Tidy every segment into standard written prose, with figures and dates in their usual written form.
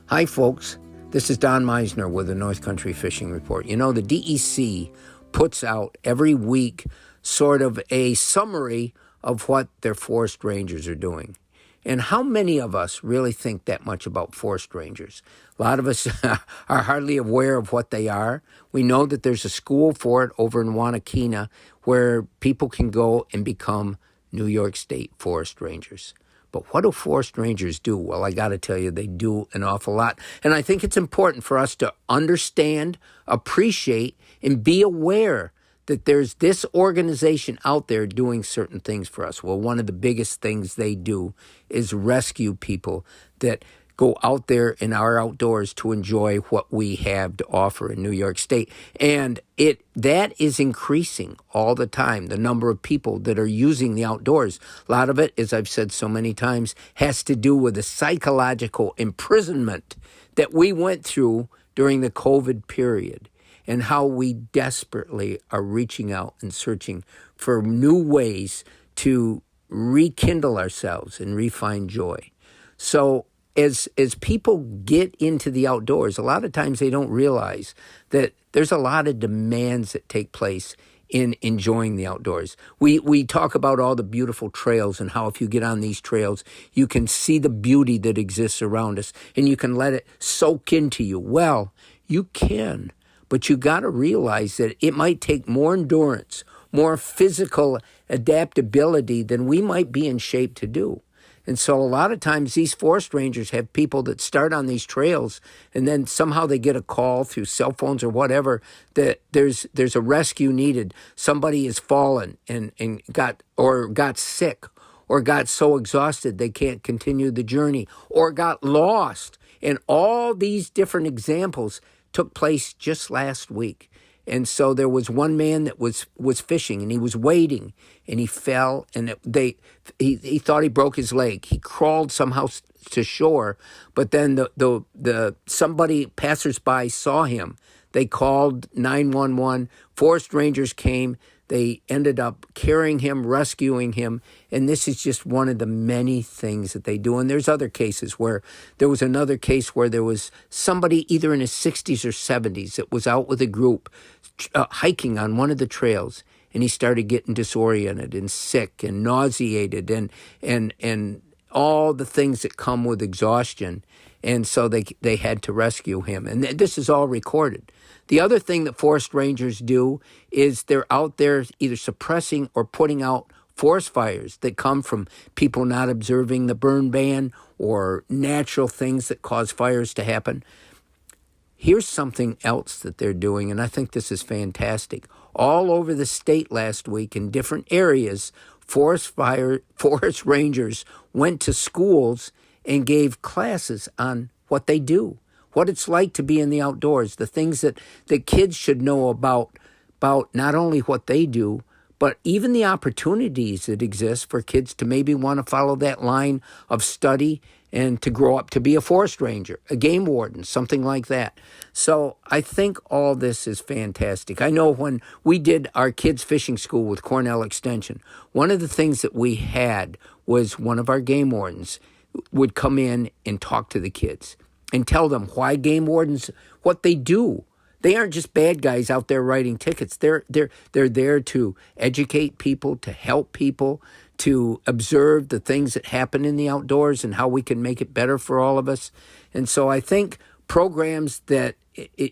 Hi, folks. This is Don Meisner with the North Country Fishing Report. You know, the DEC puts out every week sort of a summary of what their forest rangers are doing. And how many of us really think that much about forest rangers? A lot of us are hardly aware of what they are. We know that there's a school for it over in Wanakena where people can go and become New York State forest rangers. But what do forest rangers do? Well, I got to tell you, they do an awful lot. And I think it's important for us to understand, appreciate, and be aware that there's this organization out there doing certain things for us. Well, one of the biggest things they do is rescue people that go out there in our outdoors to enjoy what we have to offer in New York State. And that is increasing all the time, the number of people that are using the outdoors. A lot of it, as I've said so many times, has to do with the psychological imprisonment that we went through during the COVID period and how we desperately are reaching out and searching for new ways to rekindle ourselves and refine joy. So as people get into the outdoors, a lot of times they don't realize that there's a lot of demands that take place in enjoying the outdoors. We talk about all the beautiful trails and how if you get on these trails, you can see the beauty that exists around us and you can let it soak into you. Well, you can, but you got to realize that it might take more endurance, more physical adaptability than we might be in shape to do. And so a lot of times these forest rangers have people that start on these trails and then somehow they get a call through cell phones or whatever that there's a rescue needed. Somebody has fallen and got sick or got so exhausted they can't continue the journey or got lost. And all these different examples took place just last week. And so there was one man that was fishing and he was wading and he fell and he thought he broke his leg. He crawled somehow to shore, but then the somebody passersby saw him. They called 911. Forest rangers came. They ended up carrying him, rescuing him, and this is just one of the many things that they do. And there's other cases where there was another case where there was somebody either in his 60s or 70s that was out with a group hiking on one of the trails, and he started getting disoriented and sick and nauseated and all the things that come with exhaustion. And so they had to rescue him. And this is all recorded. The other thing that forest rangers do is they're out there either suppressing or putting out forest fires that come from people not observing the burn ban or natural things that cause fires to happen. Here's something else that they're doing, and I think this is fantastic. All over the state last week in different areas, forest rangers went to schools and gave classes on what they do, what it's like to be in the outdoors, the things that kids should know about not only what they do, but even the opportunities that exist for kids to maybe want to follow that line of study and to grow up to be a forest ranger, a game warden, something like that. So I think all this is fantastic. I know when we did our kids' fishing school with Cornell Extension, one of the things that we had was one of our game wardens would come in and talk to the kids and tell them why game wardens, what they do. They aren't just bad guys out there writing tickets. They're there to educate people, to help people, to observe the things that happen in the outdoors and how we can make it better for all of us. And so I think programs that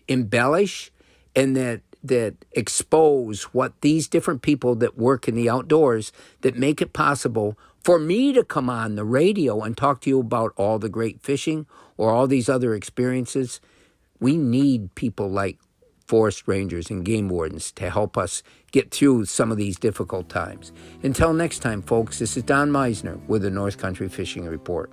embellish and that expose what these different people that work in the outdoors that make it possible for me to come on the radio and talk to you about all the great fishing or all these other experiences. We need people like forest rangers and game wardens to help us get through some of these difficult times. Until next time, folks, this is Don Meisner with the North Country Fishing Report.